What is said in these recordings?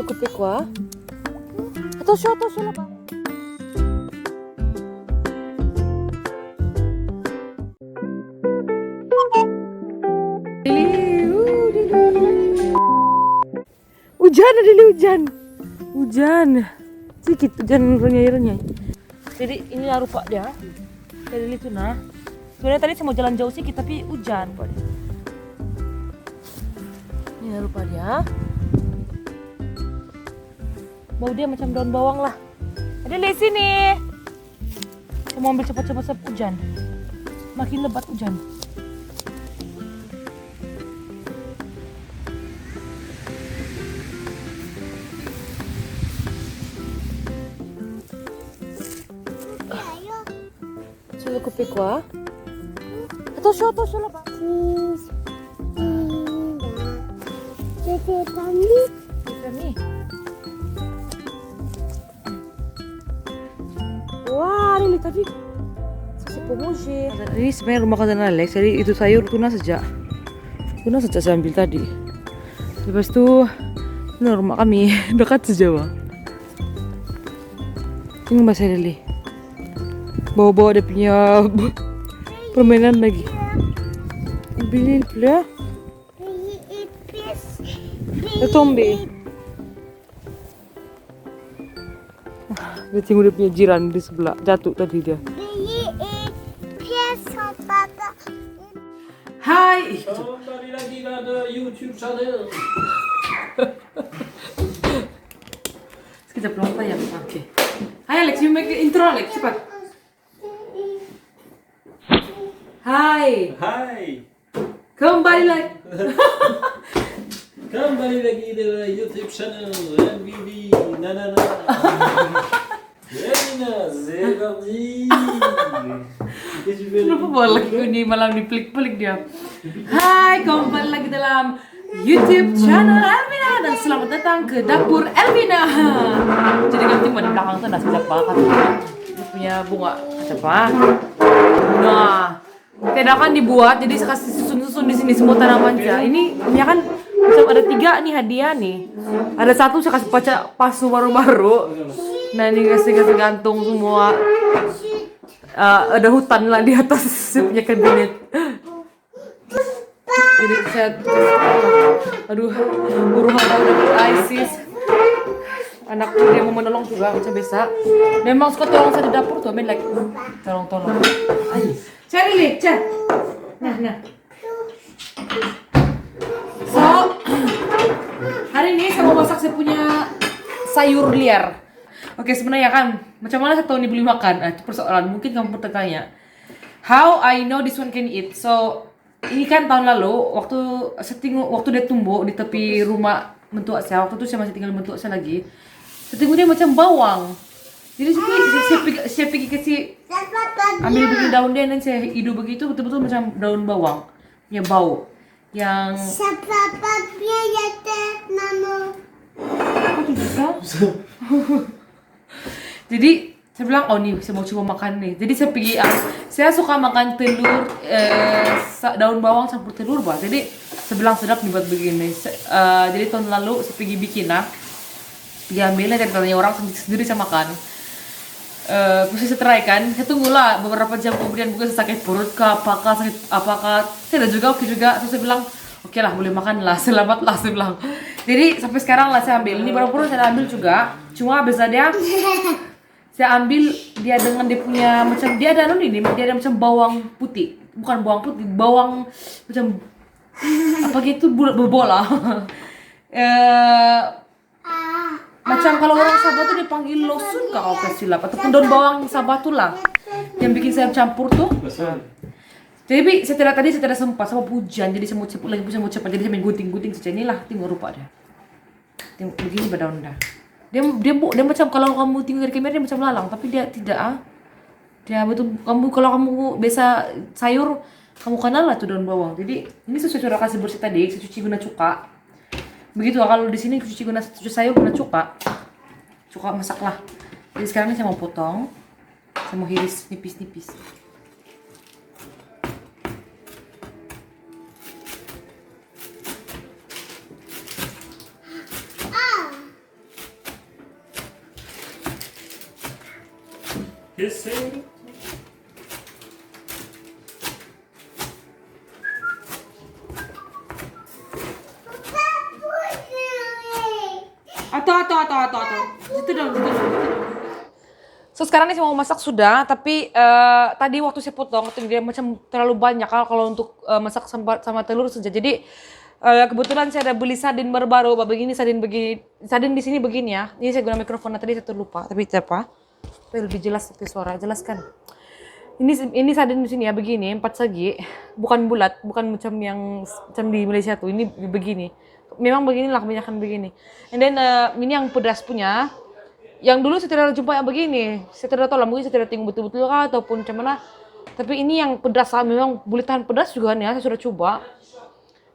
couper quoi? Attention, attention là-bas. Hujan, ada hujan. Hujan. Sedikit hujan renyai-renyai. Jadi inilah rupa dia. Dari itu nah. Sebenarnya tadi saya mau jalan jauh sedikit tapi hujan. Inilah rupa dia. Bau dia macam daun bawang lah. Ada di sini. Saya mau ambil cepat-cepat hujan. Makin lebat hujan. Tu veux couper quoi? Attention, attention là-bas. C'est permis. Wah, ini tadi. C'est pour manger. Ini sebenarnya rumah cousin Alex, jadi itu sayur tuna saja. Tuna saja saya ambil tadi. Lepas itu, ini rumah kami dekat saja, Bang. Ini Mbak Lili. Bawa-bawa dia punya permainan lagi. Beli pula. Dia tombe. Dia tengok dia punya jiran di sebelah. Jatuh tadi dia. Hai. Kembali lagi ada YouTube channel. Kita belum tayang. Oke. Hai Alex, you make the intro Alex, cepat. Hai. Hai. Kembali lagi. Kembali lagi di YouTube channel MVV. Nanana. Elina, c'est parti. Kenapa bawa lagi ini malam dipelik-pelik dia. Hai, kembali lagi dalam YouTube channel Elvina dan selamat datang ke dapur Elvina. Jadi kan cuma di belakang tuh nasi siapa kan dia punya bunga apa? Nah, tenda kan dibuat jadi saya kasih susun-susun di sini semua tanaman ya. Ini ya kan macam ada 3 nih hadiah nih. Ada 1 saya kasih pasu baru-baru. Nah ini kasih gantung semua. Ada hutan lah di atas punya kabinet. Jadi saya aduh buruh udah ISIS. Anakku dia mau menolong juga macam biasa. Memang suka tolong saya di dapur tuh, like tolong. Ayo. Cari nih, cari. Nah. So, hari ini saya mau masak saya punya sayur liar. Oke, sebenarnya kan macam mana saya tahu ini boleh makan? Itu persoalan. Mungkin kamu bertanya, how I know this one can eat? So, ini kan tahun lalu waktu dia tumbuh di tepi rumah mentua saya. Waktu itu saya masih tinggal di mentua saya lagi. Saya tengok dia macam bawang. Jadi saya pergi kasih ambil begini daun dia dan saya hidup begitu betul-betul macam daun bawang. Punya bau yang Apa bisa? Jadi saya bilang, oh nih saya mau coba makan nih. Jadi saya suka makan telur, daun bawang campur telur bah. Jadi saya bilang sedap nih buat begini. Jadi tahun lalu saya pergi bikin lah. Dia ambilnya dari tanya orang sendiri saya makan. Terus saya try kan. Saya tunggulah beberapa jam kemudian bukan saya sakit perut kah, apakah saya juga oke juga. Terus saya bilang, oke lah boleh makan lah, selamat lah saya bilang. Jadi sampai sekarang lah saya ambil. Ini baru saya ambil juga. Cuma biasa dia saya ambil dia dengan dia punya macam dia ada macam bawang putih, bukan bawang putih, bawang macam apa gitu bola. Macam kalau orang Sabah tuh dipanggil losun kalau silap ataupun daun bawang Sabah tuh lah yang bikin saya campur tuh. Jadi saya tidak sempat sama hujan, jadi saya mau cepat jadi saya main gunting saja. Inilah tengok rupa dia. Tengok begini berdaun dah. Dia macam kalau kamu tinggal di kamera dia macam lalang, tapi dia tidak Dia betul kalau kamu biasa sayur kamu kenal lah tuh daun bawang. Jadi ini sesuai sudah kasih bersih tadi, saya cuci guna cuka. Begitu kalau di sini cuci sayur guna cuka masak lah. Jadi sekarang ini saya mau potong, saya mau iris nipis-nipis. Kissing. Atau. Itu dong. So sekarang nih saya mau masak sudah, tapi tadi waktu saya potong itu dia macam terlalu banyak kalau untuk masak sama telur saja. Jadi kebetulan saya ada beli sardin baru, begini sardin di sini begini ya. Ini saya guna mikrofon tadi saya terlupa, tapi apa? Supaya lebih jelas tapi suara jelaskan. Ini sardin di sini ya begini 4 segi, bukan bulat, bukan macam di Malaysia tuh. Ini begini. Memang beginilah kebanyakan begini. And then ini yang pedas punya. Yang dulu saya tidak jumpa yang begini. Saya tidak tahu lah, mungkin saya tidak tengok betul-betul kah ataupun macam mana. Tapi ini yang pedas, memang boleh tahan pedas juga nih ya. Saya sudah coba.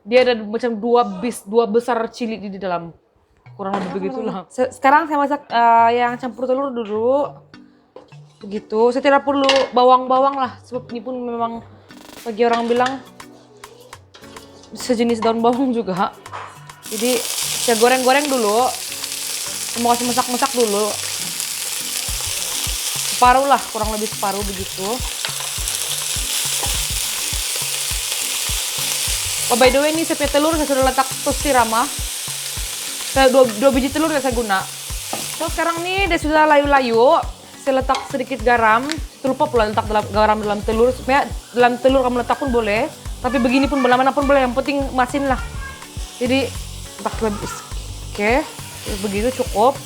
Dia ada macam dua besar cili di dalam. Kurang lebih begitulah. Sekarang saya masak yang campur telur dulu. Begitu. Saya tidak perlu bawang-bawang lah. Sebab ini pun memang bagi orang bilang sejenis daun bawang juga. Jadi saya goreng-goreng dulu. Mau kasih masak-masak dulu. Separuh lah, kurang lebih separuh begitu. Oh by the way ini saya punya telur saya sudah letak tosti ramah. Dua biji telur yang saya guna. So sekarang nih dia sudah layu-layu. Saya letak sedikit garam. Terlupa pula letak garam dalam telur. Supaya dalam telur kamu letak pun boleh. Tapi begini pun mana pun boleh. Yang penting masin lah. Jadi letak lebih. Oke. Begitu cukup.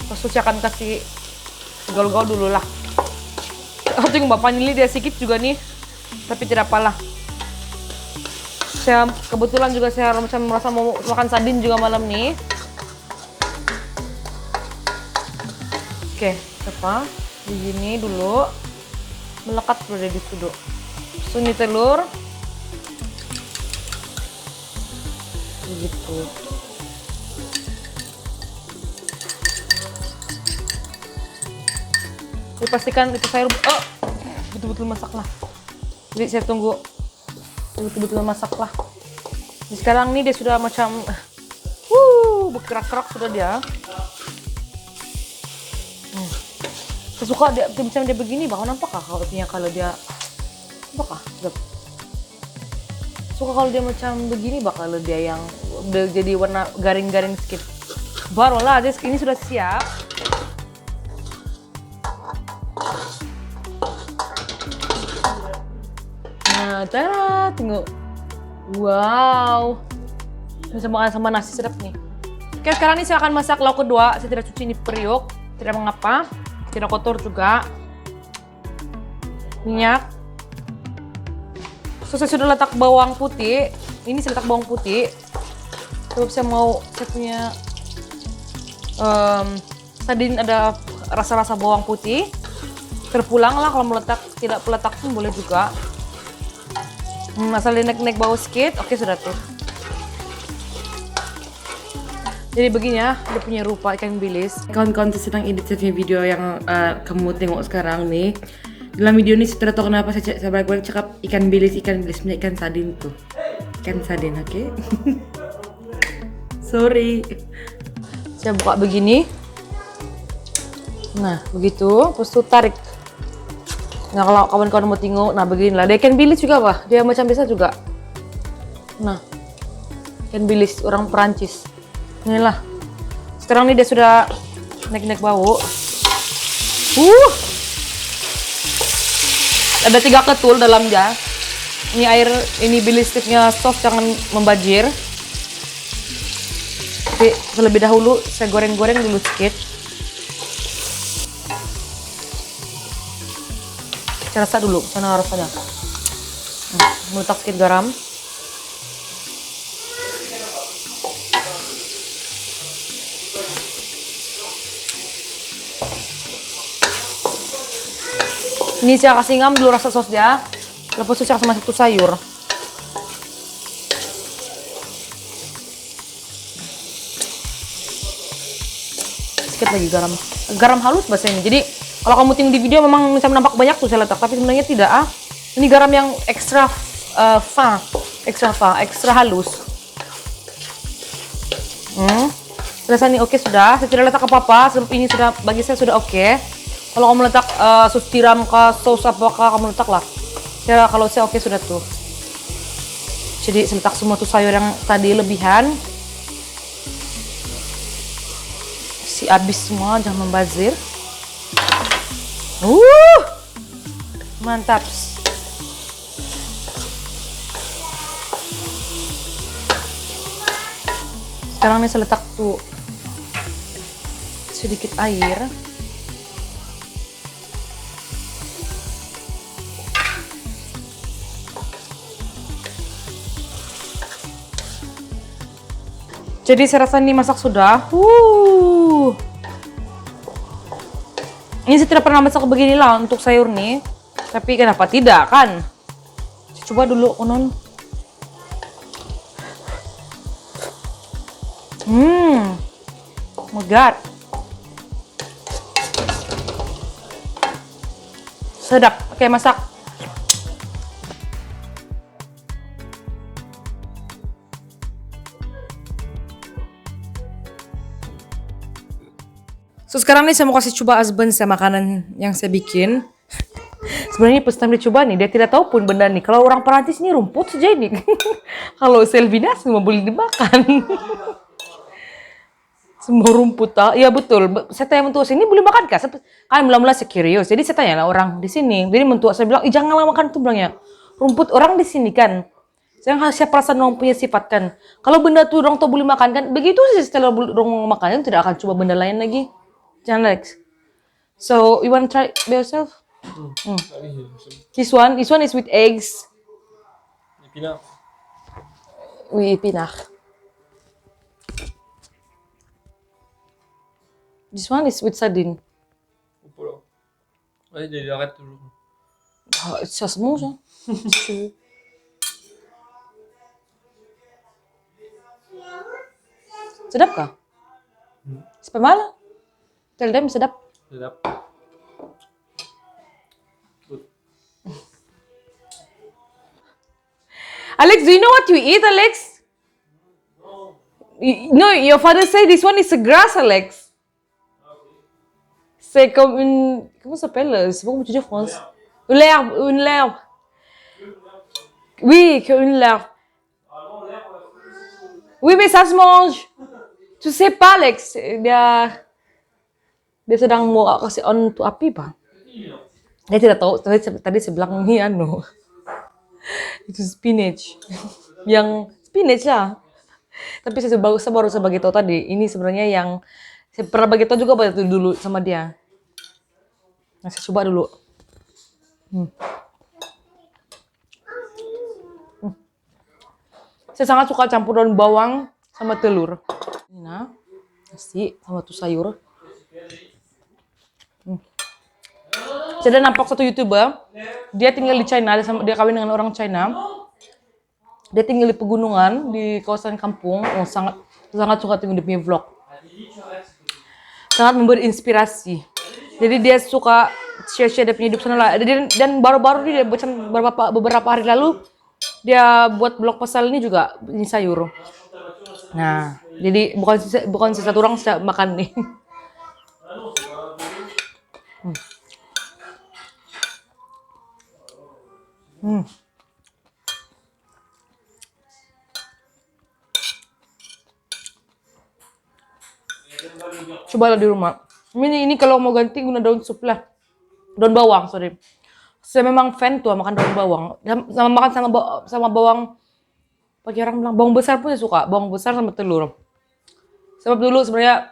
Terus saya akan kasih gaul-gaul dulu lah. Oh tengok bapak ini dia sedikit juga nih. Tapi tidak apalah. Saya kebetulan juga saya merasa mau makan sardin juga malam nih. Oke, apa? Begini dulu. Melekat sudah di situ. Suni telur. Begitu. Pastikan itu sayur betul-betul masak lah. Jadi saya tunggu betul-betul masak lah. Jadi sekarang ini dia sudah macam berkerak-kerak sudah dia. Saya suka dia macam dia begini, bahkan nampakkah kalau dia apakah? Suka kalau dia macam begini bakal dia yang jadi warna garing-garing sedikit. Barulah ini sudah siap. Nah, tara, tengok. Wow. Bisa makan sama nasi sedap nih. Oke, sekarang ini saya akan masak lauk kedua. Saya tidak cuci ini periuk, tidak mengapa. Tidak kotor juga. Minyak. So, saya sudah letak bawang putih. Ini saya letak bawang putih. Sebab saya punya sardin ada rasa-rasa bawang putih. Terpulang lah kalau meletak, tidak peletak pun boleh juga. Asal dia naik bau sedikit, oke sudah tuh. Jadi begini ya, dia punya rupa ikan bilis. Kawan-kawan sedang edit video yang kamu tengok sekarang nih. Dalam video ini saya tidak tahu kenapa saya balik-balik cakap ikan bilis punya ikan sardin tuh. Ikan sardin, oke? Sorry. Saya buka begini. Nah, begitu, terus tuh tarik. Nah kalau kawan-kawan mau tengok, nah beginilah. Dia ikan bilis juga pak, dia macam biasa juga. Nah, ikan bilis orang Perancis. Inilah. Sekarang ini dia sudah naik-naik bau. Ada 3 ketul dalamnya. Ini air, ini bilisnya sos jangan membajir. Tapi terlebih dahulu saya goreng-goreng dulu sedikit. Saya rasa dulu, sana rasanya. Meletak sedikit garam. Ini saya kasih ngam dulu rasa sos dia. Lepas itu saya kasih masuk sayur. Sedikit lagi garam. Garam halus bahasa ini. Jadi kalau kamu tengok di video memang bisa nampak banyak tuh saya letak, tapi sebenarnya tidak. Ini garam yang ekstra extra halus. Rasa ini oke sudah. Saya tidak letak apa-apa. Ini sudah bagi saya sudah oke. Kalau kamu letak sus tiram kah, saus apakah kamu letak lah. Ya kalau saya oke sudah tuh. Jadi saya letak semua tuh sayur yang tadi lebihan. Si habis semua, jangan membazir. Mantap. Sekarang nih saya letak tuh sedikit air. Jadi saya rasa ini masak sudah. Ini saya tidak pernah masak beginilah untuk sayur nih. Tapi kenapa tidak kan? Coba dulu Unon. Oh my god. Sedap. Oke, masak. So sekarang nih saya mau kasih coba husband saya makanan yang saya bikin. Sebenarnya pas time dia coba nih, dia tidak tahu pun benda nih. Kalau orang Perancis ini rumput saja ini. Kalau Selvina semua boleh dimakan. Semua rumput, iya betul. Saya tanya mentua sini boleh makan kah? Kan mula-mula saya curious. Jadi saya tanya lah orang di sini. Jadi mentua saya bilang, janganlah makan itu bilangnya. Rumput orang di sini kan. Saya perasaan orang punya sifat kan. Kalau benda tuh orang tuh boleh makan kan. Begitu sih setelah orang makan tidak akan coba benda lain lagi. Jangan Lex. So you want to try by yourself? This one is with eggs. Épinard. Oui, épinard. This one is with sardine. Hop là. Ouais, il arrête toujours. Ça se mange, hein, si tu veux. Sedap kah? C'est pas mal? Tel dem sedap. Sedap. Alex, do you know what you eat, Alex? No, your father said this one is a grass, Alex. C'est comme une... Comment ça s'appelle? C'est pas comment tu dis en France. Une l'herbe. Oui, une l'herbe. Oui, mais ça se mange. Tu sais pas, Alex. Dia sedang mau kasih on to api, Pak. Dia tidak tahu. Tadi saya bilang ini itu spinach. Yang spinach lah. Tapi saya baru bagi tahu tadi. Ini sebenarnya yang saya pernah bagi tahu juga pada itu dulu sama dia. Nah, saya coba dulu. Saya sangat suka campur daun bawang sama telur. Nah, nasi sama tuh sayur. Saya ada nampak satu YouTuber, dia tinggal di China, dia kawin dengan orang China. Dia tinggal di pegunungan, di kawasan kampung. Sangat suka tengok dia punya vlog. Sangat memberi inspirasi. Jadi dia suka share dia punya hidup sana lah. Dan baru-baru dia beberapa hari lalu dia buat blog pasal ini juga ini sayur. Nah, jadi bukan satu orang saya makan nih. Cobalah di rumah. Ini kalau mau ganti guna daun sup lah. Daun bawang, sorry. Saya memang fan tuh makan daun bawang. Sama bawang. Bagi orang bilang bawang besar pun saya suka. Bawang besar sama telur. Sebab dulu sebenarnya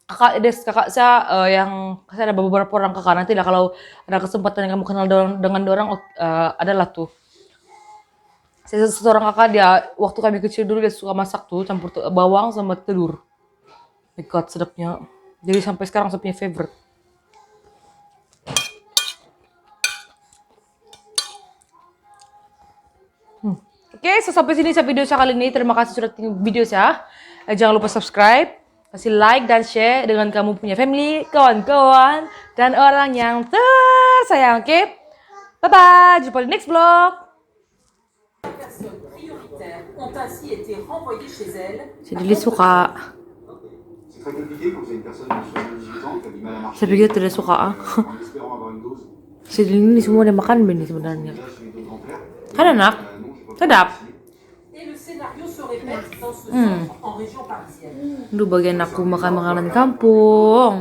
kakak saya saya ada beberapa orang kakak. Nanti lah kalau ada kesempatan yang kamu kenal dengan orang adalah tuh. Saya seorang kakak dia waktu kami kecil dulu dia suka masak tuh campur bawang sama telur. My God, sedapnya. Jadi sampai sekarang saya punya favorite. Oke, so sampai sini video saya kali ini. Terima kasih sudah tonton video saya. Jangan lupa subscribe, kasih like dan share dengan kamu punya family, kawan-kawan, dan orang yang tersayang. Oke, bye-bye. Jumpa di next vlog. Jadi suka très compliqué quand vous avez une personne de 78 ans qui a du mal à marcher. Saya pikir tidak suka En espérant avoir une dose. Si ini semua dia makan ini sebenarnya. Déjà sur une dose ampère. Kan enak, Non, j'ai pas sedap. Et le scénario se répète dans ce centre en région parisienne. Duh, bagian aku makan makanan kampung.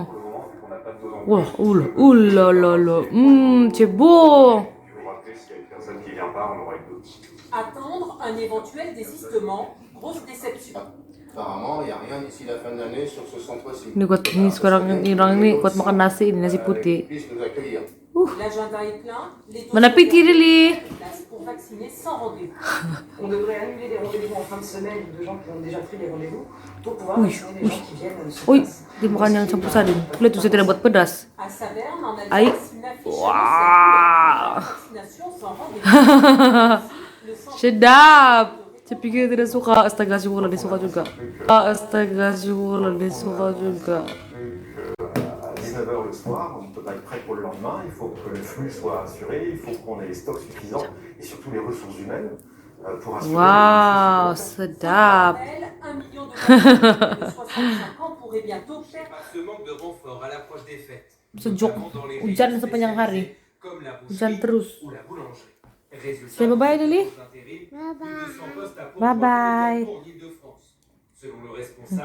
Wah, ulah, c'est beau. Attendre un éventuel désistement, grosse déception. Apparemment, il n'y a rien d'ici la fin de l'année sur ce centre-ci. Ini kuat ini sekarang ini orang ini kuat makan nasi, ini nasi putih. Puisse nous accueillir. L'agenda est plein, les Mana piti Lili? place pour vacciner sans rendez-vous. On devrait annuler les rendez-vous en fin de semaine de gens qui ont déjà pris les rendez-vous pour pouvoir vacciner les gens qui viennent sur Ui, place. dimakan yang campur sardin. Lihat tuh saya tidak buat pedas. À Saverne, en Aïe. Alsace, une affiche Wah. annonce vaccination sans rendez-vous. Le centre Sedap. Saya pikir tidak suka. Astaga, syukurlah dia suka juga. Astaga, syukurlah dia suka juga. À 19h le soir, on ne peut pas être prêt pour le lendemain, il faut que le flux soit assuré, il faut qu'on ait les stocks suffisants et surtout les ressources humaines pour assurer. Wow, sedap. 1 million de personnes de 65 ans pourraient bientôt perdre. Ce manque de renfort à l'approche des fêtes, Sejuk. notamment dans les Hujan rayons sepanjang hari. spécialisés comme la Hujan boucherie terus. ou la boulangerie. Résultat, Say bye-bye, Lily. plus d'intérim, plus de 200 postes à Bye bye. pourvoir pour l'Île-de-France. Selon le responsable,